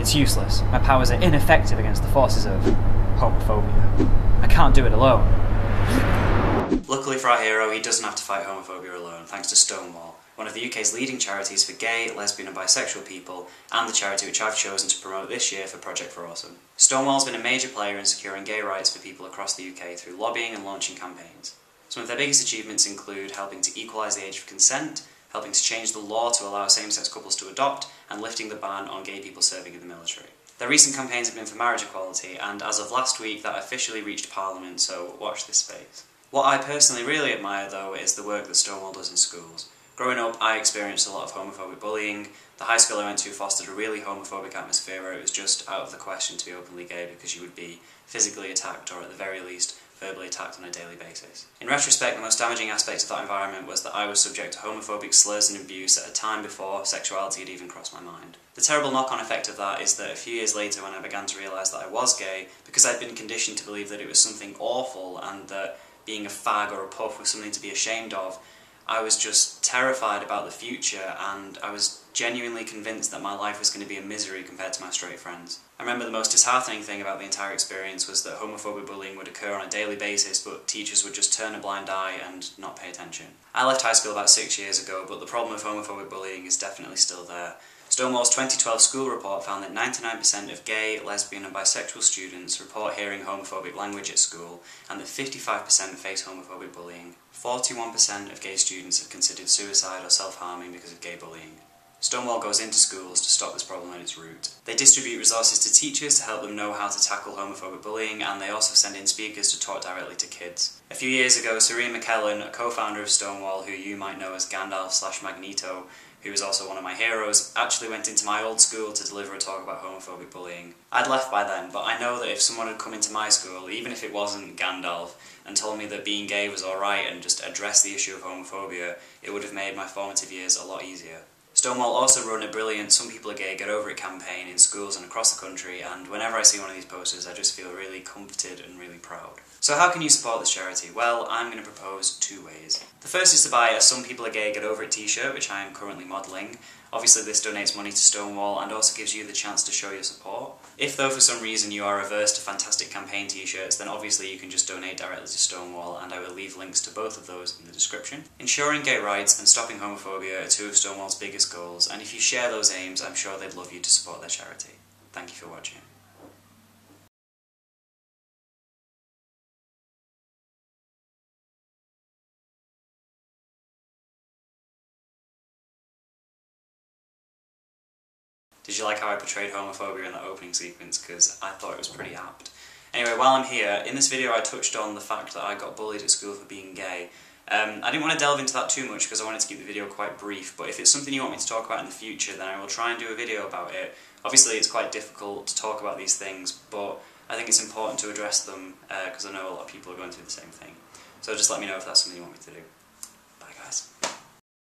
It's useless. My powers are ineffective against the forces of homophobia. I can't do it alone. Luckily for our hero, he doesn't have to fight homophobia alone, thanks to Stonewall, one of the UK's leading charities for gay, lesbian and bisexual people, and the charity which I've chosen to promote this year for Project for Awesome. Stonewall's been a major player in securing gay rights for people across the UK through lobbying and launching campaigns. Some of their biggest achievements include helping to equalise the age of consent, helping to change the law to allow same-sex couples to adopt, and lifting the ban on gay people serving in the military. Their recent campaigns have been for marriage equality, and as of last week that officially reached Parliament, so watch this space. What I personally really admire though is the work that Stonewall does in schools. Growing up, I experienced a lot of homophobic bullying. The high school I went to fostered a really homophobic atmosphere where it was just out of the question to be openly gay because you would be physically attacked or at the very least verbally attacked on a daily basis. In retrospect, the most damaging aspect of that environment was that I was subject to homophobic slurs and abuse at a time before sexuality had even crossed my mind. The terrible knock-on effect of that is that a few years later when I began to realise that I was gay, because I'd been conditioned to believe that it was something awful and that being a fag or a puff was something to be ashamed of, I was just terrified about the future and I was genuinely convinced that my life was going to be a misery compared to my straight friends. I remember the most disheartening thing about the entire experience was that homophobic bullying would occur on a daily basis, but teachers would just turn a blind eye and not pay attention. I left high school about 6 years ago, but the problem of homophobic bullying is definitely still there. Stonewall's 2012 school report found that 99% of gay, lesbian and bisexual students report hearing homophobic language at school, and that 55% face homophobic bullying. 41% of gay students have considered suicide or self-harming because of gay bullying. Stonewall goes into schools to stop this problem at its root. They distribute resources to teachers to help them know how to tackle homophobic bullying, and they also send in speakers to talk directly to kids. A few years ago, Serene McKellen, a co-founder of Stonewall, who you might know as Gandalf/Magneto, who was also one of my heroes, actually went into my old school to deliver a talk about homophobic bullying. I'd left by then, but I know that if someone had come into my school, even if it wasn't Gandalf, and told me that being gay was alright and just addressed the issue of homophobia, it would have made my formative years a lot easier. Stonewall also run a brilliant Some People Are Gay, Get Over It campaign in schools and across the country, and whenever I see one of these posters I just feel really comforted and really proud. So how can you support this charity? Well, I'm going to propose 2 ways. The first is to buy a Some People Are Gay, Get Over It t-shirt, which I am currently modelling. Obviously this donates money to Stonewall and also gives you the chance to show your support. If though for some reason you are averse to fantastic campaign t-shirts, then obviously you can just donate directly to Stonewall, and I will leave links to both of those in the description. Ensuring gay rights and stopping homophobia are 2 of Stonewall's biggest goals, and if you share those aims, I'm sure they'd love you to support their charity. Thank you for watching. Did you like how I portrayed homophobia in that opening sequence? Because I thought it was pretty apt. Anyway, while I'm here, in this video I touched on the fact that I got bullied at school for being gay. I didn't want to delve into that too much because I wanted to keep the video quite brief, but if it's something you want me to talk about in the future, then I will try and do a video about it. Obviously it's quite difficult to talk about these things, but I think it's important to address them because I know a lot of people are going through the same thing. So just let me know if that's something you want me to do.